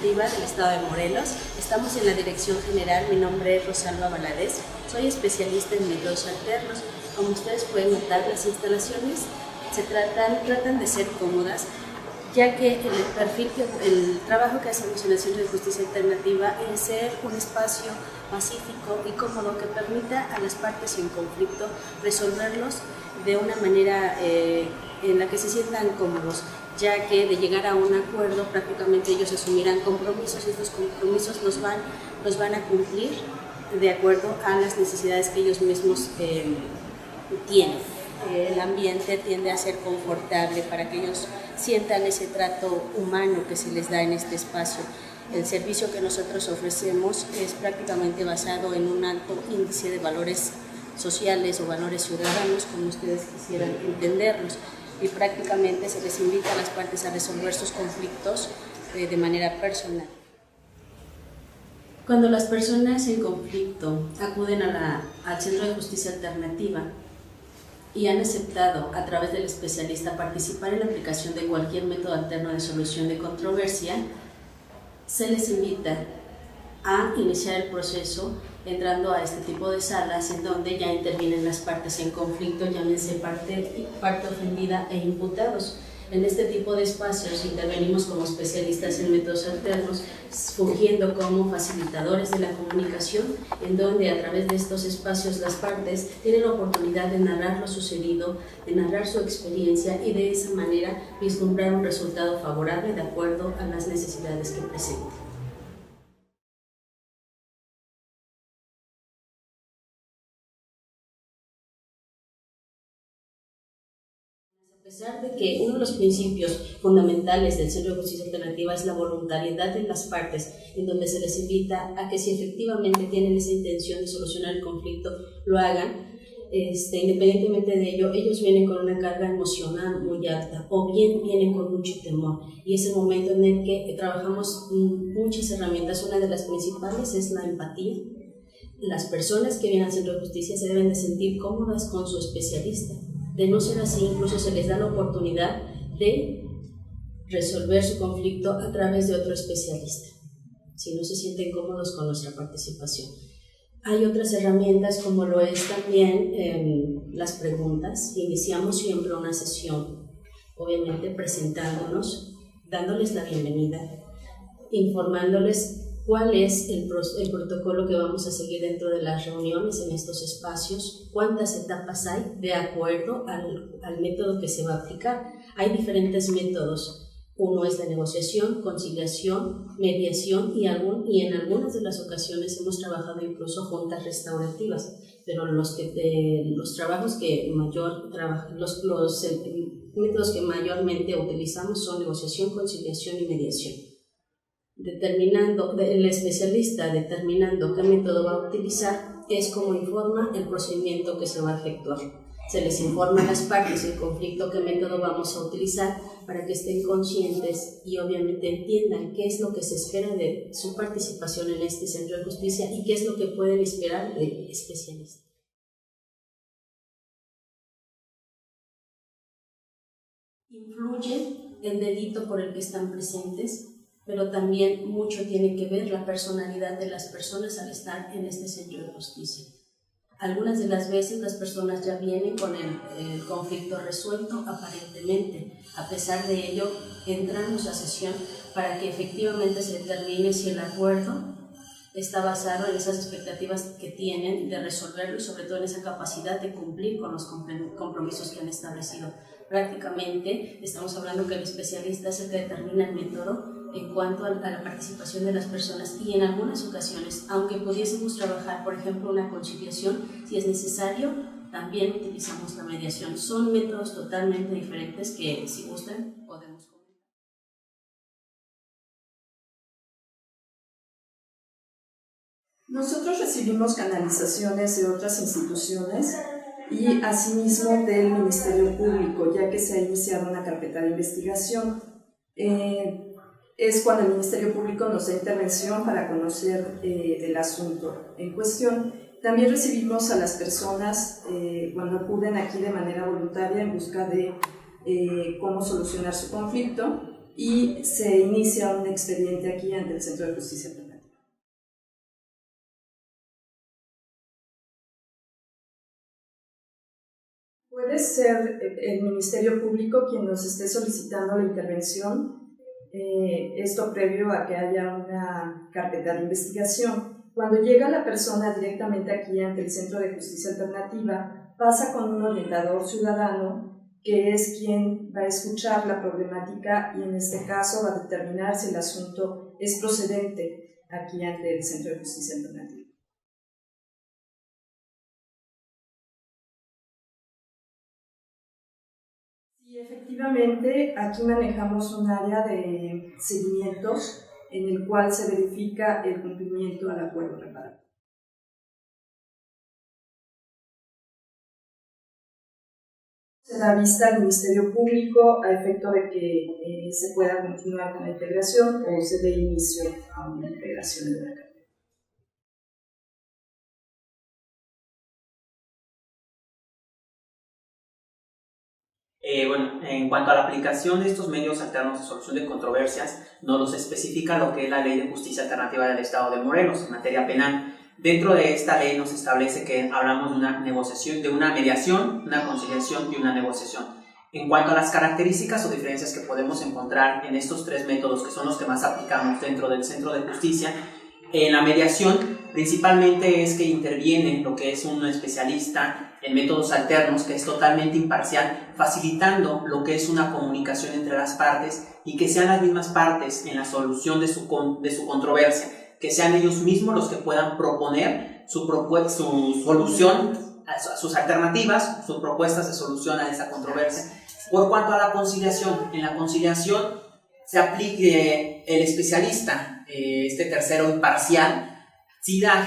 Alternativa del Estado de Morelos. Estamos en la Dirección General, mi nombre es Rosalba Valadez, soy especialista en métodos alternos. Como ustedes pueden notar, las instalaciones tratan de ser cómodas, ya que el trabajo que hacemos en el Centro de Justicia Alternativa es ser un espacio pacífico y cómodo que permita a las partes en conflicto resolverlos de una manera en la que se sientan cómodos, ya que de llegar a un acuerdo prácticamente ellos asumirán compromisos y estos compromisos los van a cumplir de acuerdo a las necesidades que ellos mismos tienen. El ambiente tiende a ser confortable para que ellos sientan ese trato humano que se les da en este espacio. El servicio que nosotros ofrecemos es prácticamente basado en un alto índice de valores sociales o valores ciudadanos, como ustedes quisieran entenderlos, y prácticamente se les invita a las partes a resolver sus conflictos de manera personal. Cuando las personas en conflicto acuden al Centro de Justicia Alternativa y han aceptado a través del especialista participar en la aplicación de cualquier método alterno de solución de controversia, se les invita a iniciar el proceso entrando a este tipo de salas en donde ya intervienen las partes en conflicto, llámense parte ofendida e imputados. En este tipo de espacios intervenimos como especialistas en métodos alternos, fungiendo como facilitadores de la comunicación, en donde a través de estos espacios las partes tienen la oportunidad de narrar lo sucedido, de narrar su experiencia y de esa manera vislumbrar un resultado favorable de acuerdo a las necesidades que presenten. A pesar de que uno de los principios fundamentales del Centro de Justicia Alternativa es la voluntariedad de las partes, en donde se les invita a que si efectivamente tienen esa intención de solucionar el conflicto, lo hagan, independientemente de ello, ellos vienen con una carga emocional muy alta o bien vienen con mucho temor, y es el momento en el que trabajamos muchas herramientas. Una de las principales es la empatía. Las personas que vienen al Centro de Justicia se deben de sentir cómodas con su especialista. De no ser así, incluso se les da la oportunidad de resolver su conflicto a través de otro especialista, si no se sienten cómodos con nuestra participación. Hay otras herramientas como lo es también las preguntas. Iniciamos siempre una sesión, obviamente presentándonos, dándoles la bienvenida, informándoles cuál es el protocolo que vamos a seguir dentro de las reuniones en estos espacios, cuántas etapas hay de acuerdo al método que se va a aplicar. Hay diferentes métodos. Uno es la negociación, conciliación, mediación y en algunas de las ocasiones hemos trabajado incluso juntas restaurativas, pero los métodos que mayormente utilizamos son negociación, conciliación y mediación. El especialista determinando qué método va a utilizar es como informa el procedimiento que se va a efectuar. Se les informa a las partes el conflicto, qué método vamos a utilizar para que estén conscientes y obviamente entiendan qué es lo que se espera de su participación en este Centro de Justicia y qué es lo que pueden esperar del especialista. Influye el delito por el que están presentes, pero también mucho tiene que ver la personalidad de las personas al estar en este Centro de Justicia. Algunas de las veces las personas ya vienen con el conflicto resuelto aparentemente. A pesar de ello, entramos a sesión para que efectivamente se determine si el acuerdo está basado en esas expectativas que tienen de resolverlo y sobre todo en esa capacidad de cumplir con los compromisos que han establecido. Prácticamente estamos hablando que el especialista es el que determina el método en cuanto a la participación de las personas, y en algunas ocasiones, aunque pudiésemos trabajar, por ejemplo, una conciliación, si es necesario, también utilizamos la mediación. Son métodos totalmente diferentes que, si gustan, podemos comentar. Nosotros recibimos canalizaciones de otras instituciones y asimismo del Ministerio Público, ya que se ha iniciado una carpeta de investigación. Es cuando el Ministerio Público nos da intervención para conocer del asunto en cuestión. También recibimos a las personas cuando acuden aquí de manera voluntaria en busca de cómo solucionar su conflicto. y se inicia un expediente aquí ante el Centro de Justicia Alternativa. Puede ser el Ministerio Público quien nos esté solicitando la intervención, esto previo a que haya una carpeta de investigación. Cuando llega la persona directamente aquí ante el Centro de Justicia Alternativa, pasa con un orientador ciudadano que es quien va a escuchar la problemática y en este caso va a determinar si el asunto es procedente aquí ante el Centro de Justicia Alternativa. Sí, efectivamente, aquí manejamos un área de seguimientos en el cual se verifica el cumplimiento al acuerdo reparatorio. Se da vista al Ministerio Público a efecto de que se pueda continuar con la integración o se dé inicio a una integración de la carpeta. Bueno, en cuanto a la aplicación de estos medios alternos de solución de controversias, nos los especifica lo que es la Ley de Justicia Alternativa del Estado de Morelos en materia penal. Dentro de esta ley nos establece que hablamos de una negociación, de una mediación, una conciliación y una negociación. En cuanto a las características o diferencias que podemos encontrar en estos tres métodos, que son los que más aplicamos dentro del Centro de Justicia, en la mediación principalmente es que interviene lo que es un especialista en métodos alternos, que es totalmente imparcial, facilitando lo que es una comunicación entre las partes y que sean las mismas partes en la solución de su controversia, que sean ellos mismos los que puedan proponer su solución, sus alternativas, sus propuestas de solución a esa controversia. Por cuanto a la conciliación, en la conciliación se aplique el especialista, este tercero imparcial,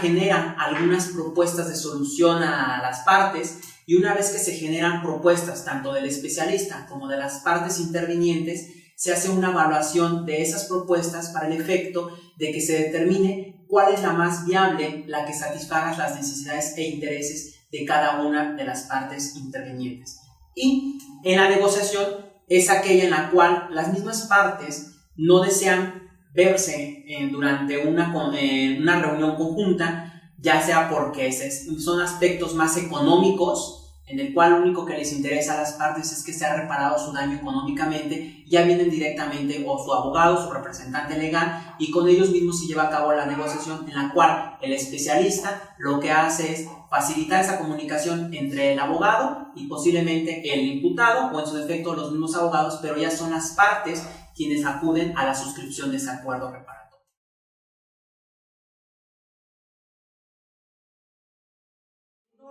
genera algunas propuestas de solución a las partes, y una vez que se generan propuestas tanto del especialista como de las partes intervinientes, se hace una evaluación de esas propuestas para el efecto de que se determine cuál es la más viable, la que satisfaga las necesidades e intereses de cada una de las partes intervinientes. Y en la negociación es aquella en la cual las mismas partes no desean verse durante una reunión conjunta, ya sea porque son aspectos más económicos, en el cual lo único que les interesa a las partes es que sea reparado su daño económicamente, ya vienen directamente o su abogado, su representante legal, y con ellos mismos se lleva a cabo la negociación, en la cual el especialista lo que hace es facilitar esa comunicación entre el abogado y posiblemente el imputado, o en su defecto los mismos abogados, pero ya son las partes quienes acuden a la suscripción de ese acuerdo reparatorio.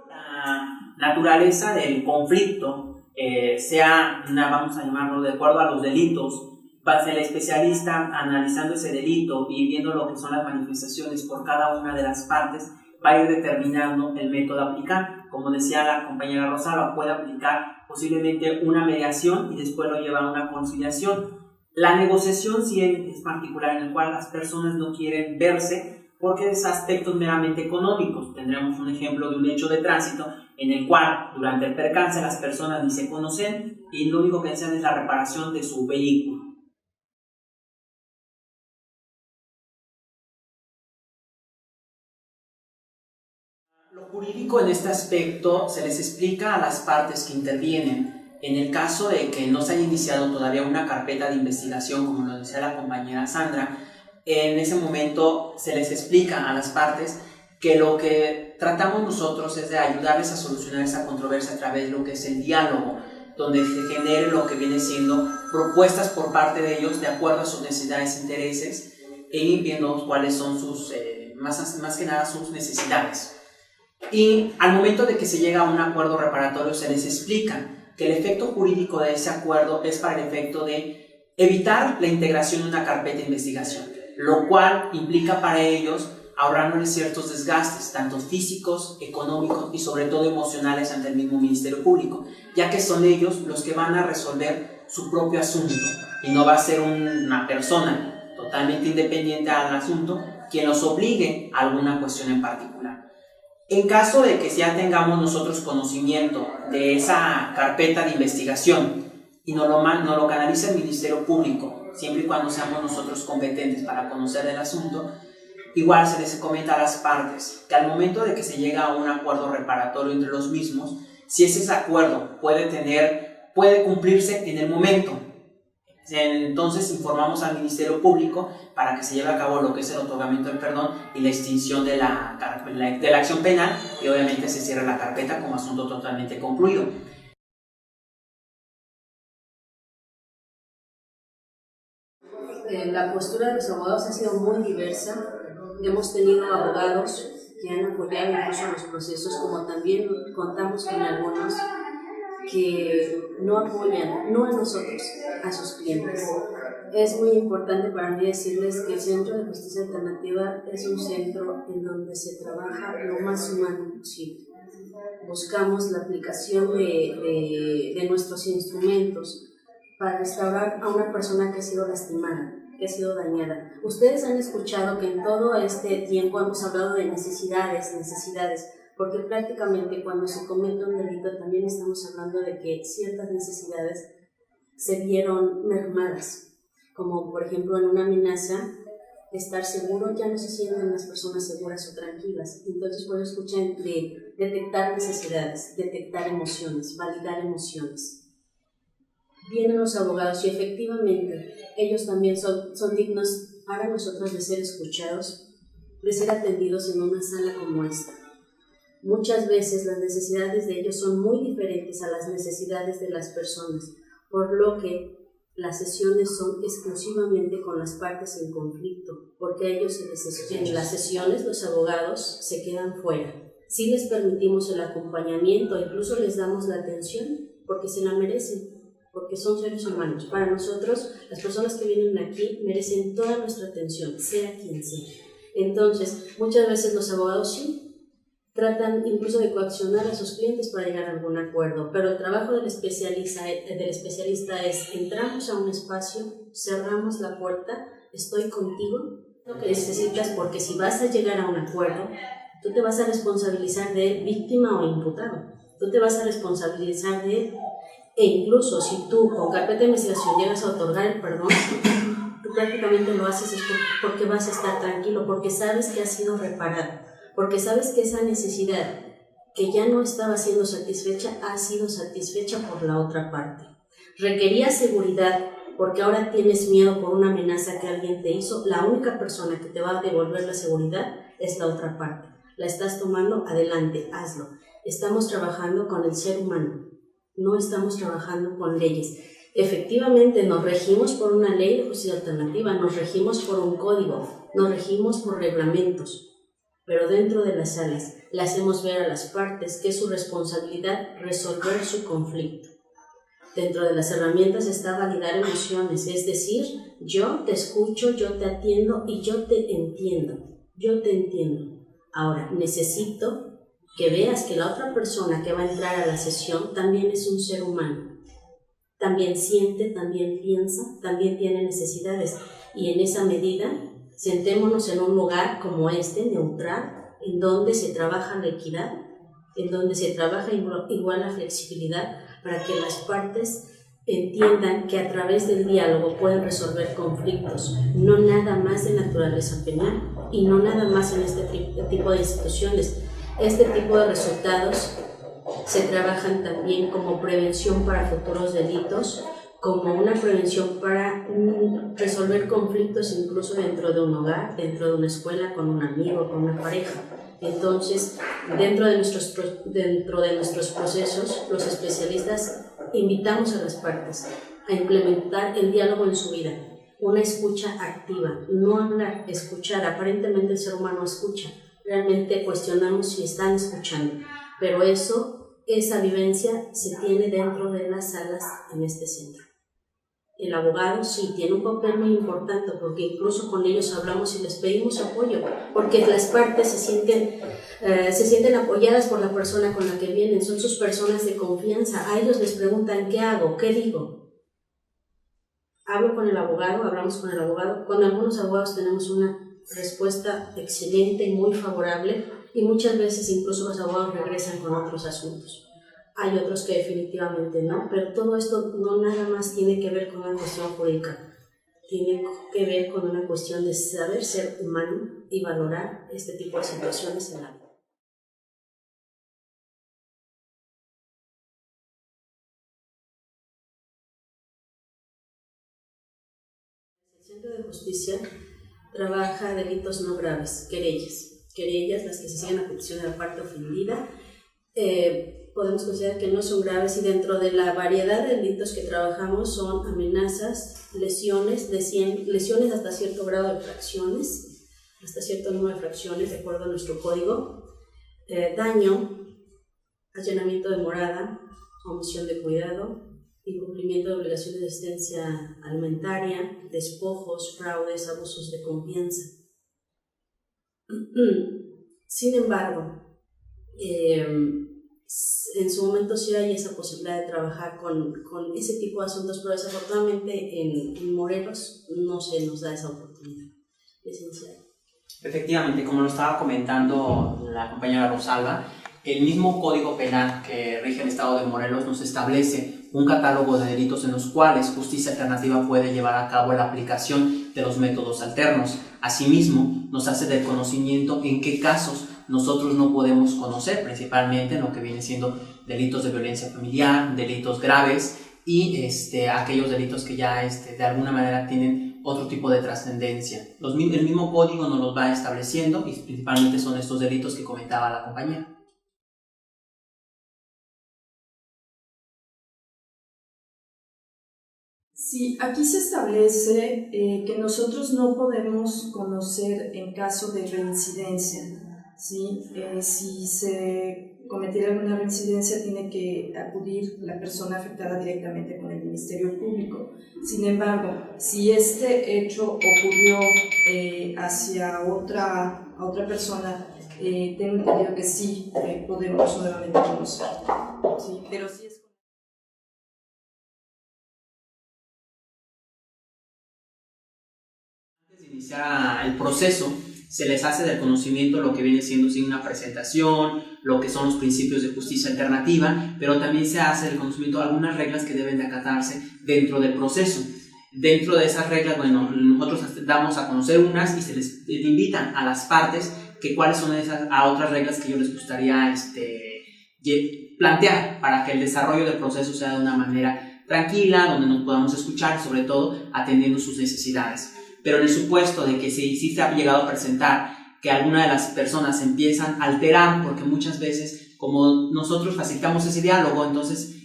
La naturaleza del conflicto, vamos a llamarlo de acuerdo a los delitos, va a ser el especialista analizando ese delito y viendo lo que son las manifestaciones por cada una de las partes, va a ir determinando el método a aplicar. Como decía la compañera Rosalba, puede aplicar posiblemente una mediación y después lo lleva a una conciliación. La negociación sí es particular, en el cual las personas no quieren verse porque es aspectos meramente económicos. Tendremos un ejemplo de un hecho de tránsito en el cual durante el percance las personas ni se conocen y lo único que desean es la reparación de su vehículo. Lo jurídico en este aspecto se les explica a las partes que intervienen. En el caso de que no se haya iniciado todavía una carpeta de investigación, como lo decía la compañera Sandra, en ese momento se les explica a las partes que lo que tratamos nosotros es de ayudarles a solucionar esa controversia a través de lo que es el diálogo, donde se genere lo que viene siendo propuestas por parte de ellos de acuerdo a sus necesidades e intereses, y viendo cuáles son más que nada sus necesidades. Y al momento de que se llega a un acuerdo reparatorio se les explica que el efecto jurídico de ese acuerdo es para el efecto de evitar la integración de una carpeta de investigación, lo cual implica para ellos ahorrándoles ciertos desgastes, tanto físicos, económicos y sobre todo emocionales ante el mismo Ministerio Público, ya que son ellos los que van a resolver su propio asunto y no va a ser una persona totalmente independiente al asunto quien los obligue a alguna cuestión en particular. En caso de que ya tengamos nosotros conocimiento de esa carpeta de investigación y nos lo canaliza el Ministerio Público, siempre y cuando seamos nosotros competentes para conocer el asunto. Igual se les comenta a las partes que al momento de que se llega a un acuerdo reparatorio entre los mismos, si ese acuerdo puede cumplirse en el momento, entonces informamos al Ministerio Público para que se lleve a cabo lo que es el otorgamiento del perdón y la extinción de la acción penal, y obviamente se cierra la carpeta como asunto totalmente concluido. La postura de los abogados ha sido muy diversa. Hemos tenido abogados que han apoyado incluso los procesos, como también contamos con algunos que no apoyan, no a nosotros, a sus clientes. Es muy importante para mí decirles que el Centro de Justicia Alternativa es un centro en donde se trabaja lo más humano posible. Buscamos la aplicación de nuestros instrumentos para restaurar a una persona que ha sido lastimada, que ha sido dañada. Ustedes han escuchado que en todo este tiempo hemos hablado de necesidades, porque prácticamente cuando se comete un delito también estamos hablando de que ciertas necesidades se vieron mermadas, como por ejemplo en una amenaza, estar seguro, ya no se sienten las personas seguras o tranquilas. Entonces por eso escuchan de detectar necesidades, detectar emociones, validar emociones. Vienen los abogados y efectivamente ellos también son dignos para nosotros de ser escuchados, de ser atendidos en una sala como esta. Muchas veces las necesidades de ellos son muy diferentes a las necesidades de las personas, por lo que las sesiones son exclusivamente con las partes en conflicto, porque a ellos en las sesiones los abogados se quedan fuera. Sí les permitimos el acompañamiento, incluso les damos la atención, porque se la merecen, porque son seres humanos. Para nosotros, las personas que vienen aquí merecen toda nuestra atención, sea quien sea. Entonces, muchas veces los abogados sí tratan incluso de coaccionar a sus clientes para llegar a algún acuerdo, pero el trabajo del especialista es: entramos a un espacio, cerramos la puerta, estoy contigo, lo que necesitas, porque si vas a llegar a un acuerdo, tú te vas a responsabilizar de él, víctima o imputado, tú te vas a responsabilizar de él, e incluso si tú con carpeta de investigación llegas a otorgar el perdón, tú prácticamente lo haces porque vas a estar tranquilo, porque sabes que ha sido reparado, porque sabes que esa necesidad que ya no estaba siendo satisfecha ha sido satisfecha por la otra parte. Requería seguridad porque ahora tienes miedo por una amenaza que alguien te hizo. La única persona que te va a devolver la seguridad es la otra parte. La estás tomando, adelante, hazlo. Estamos trabajando con el ser humano, no estamos trabajando con leyes. Efectivamente, nos regimos por una ley de justicia alternativa, nos regimos por un código, nos regimos por reglamentos. Pero dentro de las salas le hacemos ver a las partes que es su responsabilidad resolver su conflicto. Dentro de las herramientas está validar emociones, es decir, yo te escucho, yo te atiendo y yo te entiendo. Ahora, necesito que veas que la otra persona que va a entrar a la sesión también es un ser humano. También siente, también piensa, también tiene necesidades. Y en esa medida, sentémonos en un lugar como este, neutral, en donde se trabaja la equidad, en donde se trabaja igual la flexibilidad, para que las partes entiendan que a través del diálogo pueden resolver conflictos, no nada más de naturaleza penal y no nada más en este tipo de instituciones. Este tipo de resultados se trabajan también como prevención para futuros delitos, como una prevención para resolver conflictos incluso dentro de un hogar, dentro de una escuela, con un amigo, con una pareja. Entonces, dentro de nuestros procesos, los especialistas invitamos a las partes a implementar el diálogo en su vida, una escucha activa, no hablar, escuchar. Aparentemente el ser humano escucha, realmente cuestionamos si están escuchando, pero esa vivencia se tiene dentro de las salas en este centro. El abogado sí tiene un papel muy importante, porque incluso con ellos hablamos y les pedimos apoyo, porque las partes se sienten apoyadas por la persona con la que vienen, son sus personas de confianza. A ellos les preguntan ¿qué hago? ¿Qué digo? Hablo con el abogado, hablamos con el abogado. Con algunos abogados tenemos una respuesta excelente y muy favorable, y muchas veces incluso los abogados regresan con otros asuntos. hay otros que definitivamente no, pero todo esto no nada más tiene que ver con una cuestión jurídica, tiene que ver con una cuestión de saber ser humano y valorar este tipo de situaciones en la vida. El Centro de Justicia trabaja delitos no graves, querellas las que se siguen a petición de la parte ofendida. Podemos considerar que no son graves, y dentro de la variedad de delitos que trabajamos son amenazas, lesiones hasta cierto grado de fracciones, hasta cierto número de fracciones de acuerdo a nuestro código, daño, allanamiento de morada, omisión de cuidado, incumplimiento de obligaciones de asistencia alimentaria, despojos, fraudes, abusos de confianza. Sin embargo, en su momento sí hay esa posibilidad de trabajar con ese tipo de asuntos, pero desafortunadamente en Morelos no se nos da esa oportunidad. Esencial. Efectivamente, como lo estaba comentando la compañera Rosalba, el mismo Código Penal que rige el Estado de Morelos nos establece un catálogo de delitos en los cuales Justicia Alternativa puede llevar a cabo la aplicación de los métodos alternos. Asimismo, nos hace del conocimiento en qué casos nosotros no podemos conocer, principalmente en lo que viene siendo delitos de violencia familiar, delitos graves y aquellos delitos que ya de alguna manera tienen otro tipo de trascendencia. El mismo código nos los va estableciendo, y principalmente son estos delitos que comentaba la compañera. Sí, aquí se establece que nosotros no podemos conocer en caso de reincidencia, ¿sí? Si se cometiera alguna reincidencia, tiene que acudir la persona afectada directamente con el Ministerio Público. Sin embargo, si este hecho ocurrió hacia otra persona, tengo entendido que sí podemos nuevamente conocer, ¿sí? Pero sí es... Iniciar el proceso, se les hace del conocimiento lo que viene siendo una presentación, lo que son los principios de justicia alternativa, pero también se hace del conocimiento de algunas reglas que deben de acatarse dentro del proceso. Dentro de esas reglas, bueno, nosotros damos a conocer unas y se les invitan a las partes que cuáles son esas otras reglas que yo les gustaría plantear para que el desarrollo del proceso sea de una manera tranquila, donde nos podamos escuchar y sobre todo atendiendo sus necesidades. Pero en el supuesto de que sí se ha llegado a presentar que alguna de las personas empiezan a alterar, porque muchas veces, como nosotros facilitamos ese diálogo, entonces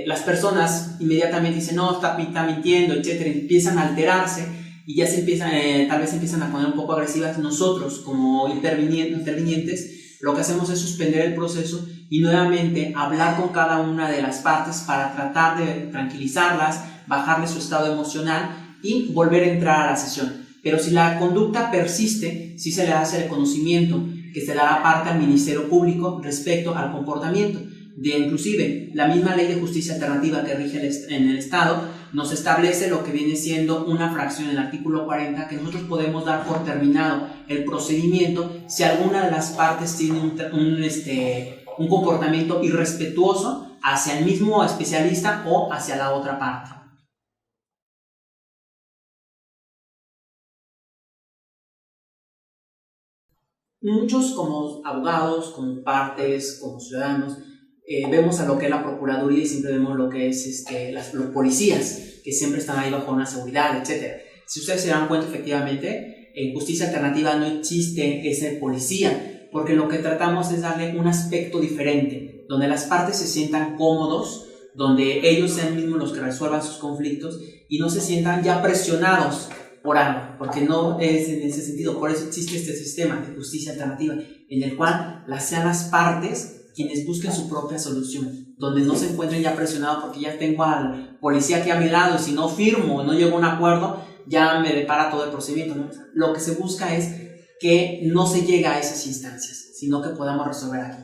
las personas inmediatamente dicen, no, está mintiendo, etcétera, empiezan a alterarse y ya tal vez empiezan a poner un poco agresivas. Nosotros, como intervinientes, lo que hacemos es suspender el proceso y nuevamente hablar con cada una de las partes para tratar de tranquilizarlas, bajarle su estado emocional y volver a entrar a la sesión. Pero si la conducta persiste, sí se le hace el conocimiento que se le da parte al Ministerio Público respecto al comportamiento. Inclusive, la misma Ley de Justicia Alternativa que rige en el Estado nos establece lo que viene siendo una fracción en el artículo 40, que nosotros podemos dar por terminado el procedimiento si alguna de las partes tiene un comportamiento irrespetuoso hacia el mismo especialista o hacia la otra parte. Muchos, como abogados, como partes, como ciudadanos, vemos a lo que es la Procuraduría y siempre vemos lo que es los policías, que siempre están ahí bajo una seguridad, etc. Si ustedes se dan cuenta, efectivamente, en Justicia Alternativa no existe ese policía, porque lo que tratamos es darle un aspecto diferente, donde las partes se sientan cómodos, donde ellos sean mismos los que resuelvan sus conflictos y no se sientan ya presionados por algo, porque no es en ese sentido. Por eso existe este sistema de justicia alternativa, en el cual sean las partes quienes busquen su propia solución, donde no se encuentren ya presionados porque ya tengo al policía aquí a mi lado y si no firmo o no llego a un acuerdo, ya me depara todo el procedimiento, ¿no? Lo que se busca es que no se llegue a esas instancias, sino que podamos resolver aquí.